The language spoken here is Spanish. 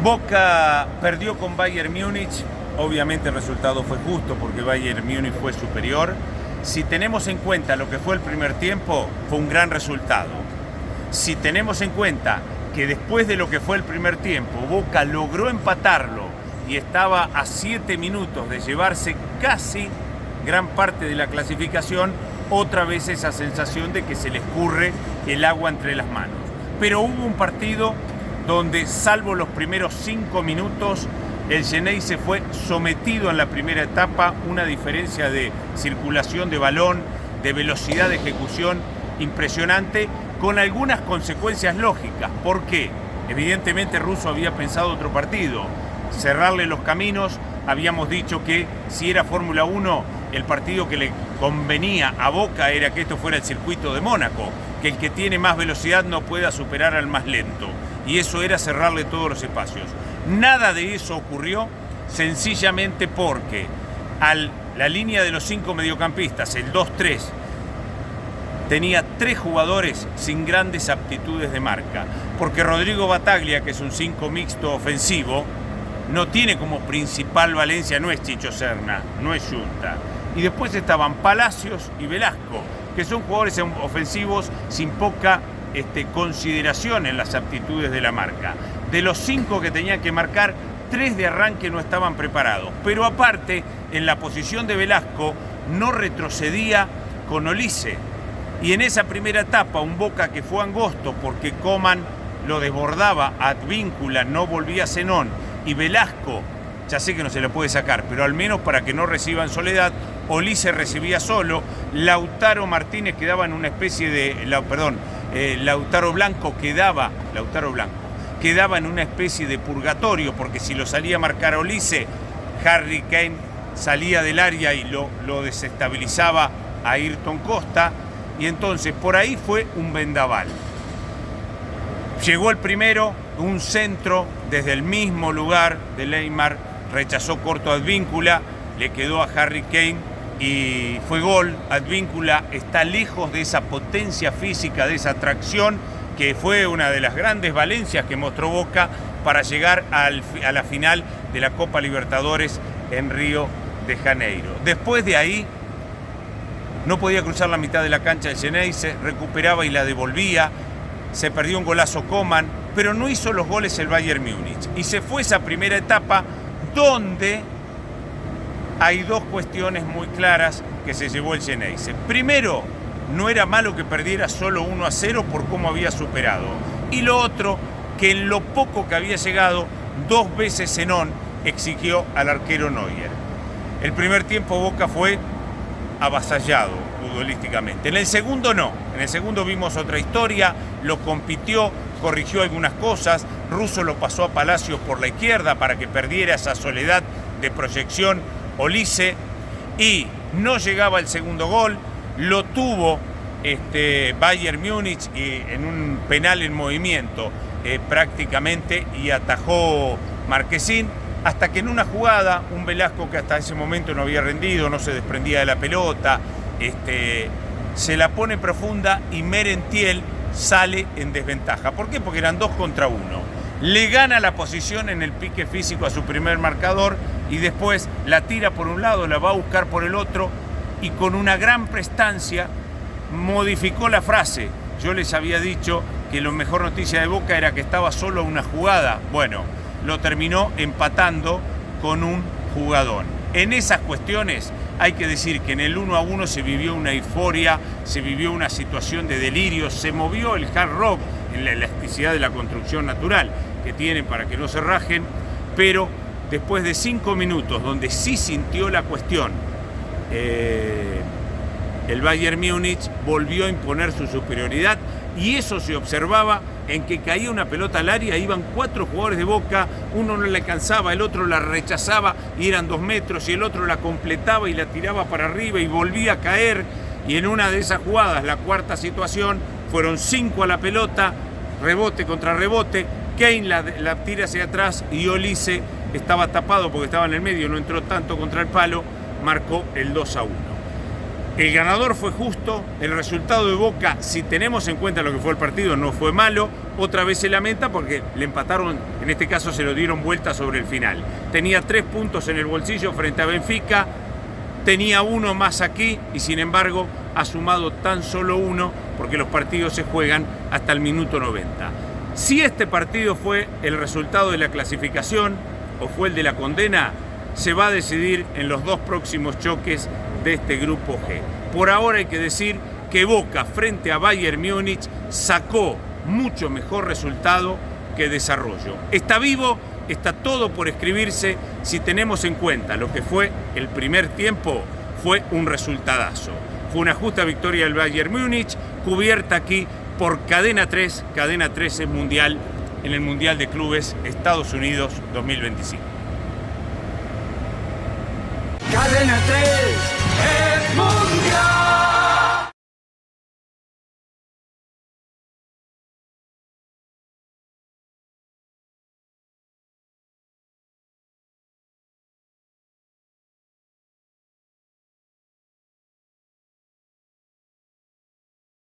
Boca perdió con Bayern Múnich. Obviamente el resultado fue justo porque Bayern Múnich fue superior. Si tenemos en cuenta lo que fue el primer tiempo, fue un gran resultado. Si tenemos en cuenta que después de lo que fue el primer tiempo, Boca logró empatarlo y estaba a 7 minutos de llevarse casi gran parte de la clasificación, otra vez esa sensación de que se le escurre el agua entre las manos. Pero hubo un partido donde, salvo los primeros 5 minutos, el Xeneize fue sometido en la primera etapa, una diferencia de circulación de balón, de velocidad de ejecución impresionante, con algunas consecuencias lógicas. ¿Por qué? Evidentemente Russo había pensado otro partido, cerrarle los caminos. Habíamos dicho que si era Fórmula 1, el partido que le convenía a Boca era que esto fuera el circuito de Mónaco, que el que tiene más velocidad no pueda superar al más lento. Y eso era cerrarle todos los espacios. Nada de eso ocurrió, sencillamente porque la línea de los 5 mediocampistas, el 2-3, tenía 3 jugadores sin grandes aptitudes de marca. Porque Rodrigo Battaglia, que es un 5 mixto ofensivo, no tiene como principal valencia, no es Chicho Serna, no es Junta. Y después estaban Palacios y Velasco, que son jugadores ofensivos sin poca consideración en las aptitudes de la marca. De los 5 que tenían que marcar, 3 de arranque no estaban preparados. Pero aparte, en la posición de Velasco, no retrocedía con Olise. Y en esa primera etapa, un Boca que fue angosto porque Coman lo desbordaba, Advíncula no volvía Zenón, y Velasco, ya sé que no se lo puede sacar, pero al menos para que no reciba en soledad, Olise recibía solo, Lautaro Martínez quedaba en una especie de... Lautaro Blanco quedaba en una especie de purgatorio, porque si lo salía a marcar a Olise, Harry Kane salía del área y lo desestabilizaba a Ayrton Costa, y entonces por ahí fue un vendaval. Llegó el primero, un centro desde el mismo lugar de Neymar, rechazó corto a Advíncula, le quedó a Harry Kane y fue gol. Advíncula está lejos de esa potencia física, de esa atracción, que fue una de las grandes valencias que mostró Boca para llegar a la final de la Copa Libertadores en Río de Janeiro. Después de ahí no podía cruzar la mitad de la cancha del Xeneize, recuperaba y la devolvía, se perdió un golazo Coman, pero no hizo los goles el Bayern Múnich. Y se fue esa primera etapa donde hay 2 cuestiones muy claras que se llevó el Xeneize. Primero, no era malo que perdiera solo 1-0 por cómo había superado. Y lo otro, que en lo poco que había llegado, 2 veces Zenón exigió al arquero Neuer. El primer tiempo Boca fue avasallado futbolísticamente. En el segundo no. En el segundo vimos otra historia, lo compitió, corrigió algunas cosas. Russo lo pasó a Palacios por la izquierda para que perdiera esa soledad de proyección Olise, y no llegaba el segundo gol. Lo tuvo Bayern Múnich en un penal en movimiento prácticamente, y atajó Marquezín, hasta que en una jugada un Velasco que hasta ese momento no había rendido, no se desprendía de la pelota, se la pone profunda y Merentiel sale en desventaja. ¿Por qué? Porque eran 2 contra 1. Le gana la posición en el pique físico a su primer marcador y después la tira por un lado, la va a buscar por el otro, y con una gran prestancia modificó la frase. Yo les había dicho que la mejor noticia de Boca era que estaba solo a una jugada. Bueno, lo terminó empatando con un jugadón. En esas cuestiones hay que decir que en el 1-1 se vivió una euforia, se vivió una situación de delirio, se movió el hard rock en la elasticidad de la construcción natural que tienen para que no se rajen, pero después de 5 minutos donde sí sintió la cuestión, el Bayern Múnich volvió a imponer su superioridad, y eso se observaba en que caía una pelota al área, iban 4 jugadores de Boca, uno no le alcanzaba, el otro la rechazaba y eran 2 metros, y el otro la completaba y la tiraba para arriba y volvía a caer, y en una de esas jugadas, la cuarta situación, fueron 5 a la pelota, rebote contra rebote, Kane la tira hacia atrás y Olise estaba tapado porque estaba en el medio, no entró tanto contra el palo, marcó el 2-1. El ganador fue justo, el resultado de Boca, si tenemos en cuenta lo que fue el partido, no fue malo. Otra vez se lamenta porque le empataron, en este caso se lo dieron vuelta sobre el final. Tenía 3 puntos en el bolsillo frente a Benfica, tenía 1 más aquí y sin embargo ha sumado tan solo 1 porque los partidos se juegan hasta el minuto 90. Si este partido fue el resultado de la clasificación o fue el de la condena, se va a decidir en los 2 próximos choques de este grupo G. Por ahora hay que decir que Boca frente a Bayern Múnich sacó mucho mejor resultado que desarrollo. Está vivo, está todo por escribirse si tenemos en cuenta lo que fue el primer tiempo, fue un resultadazo. Fue una justa victoria del Bayern Múnich, cubierta aquí por Cadena 3. Cadena 3 es mundial en el Mundial de Clubes Estados Unidos 2025. Cadena 3 es mundial.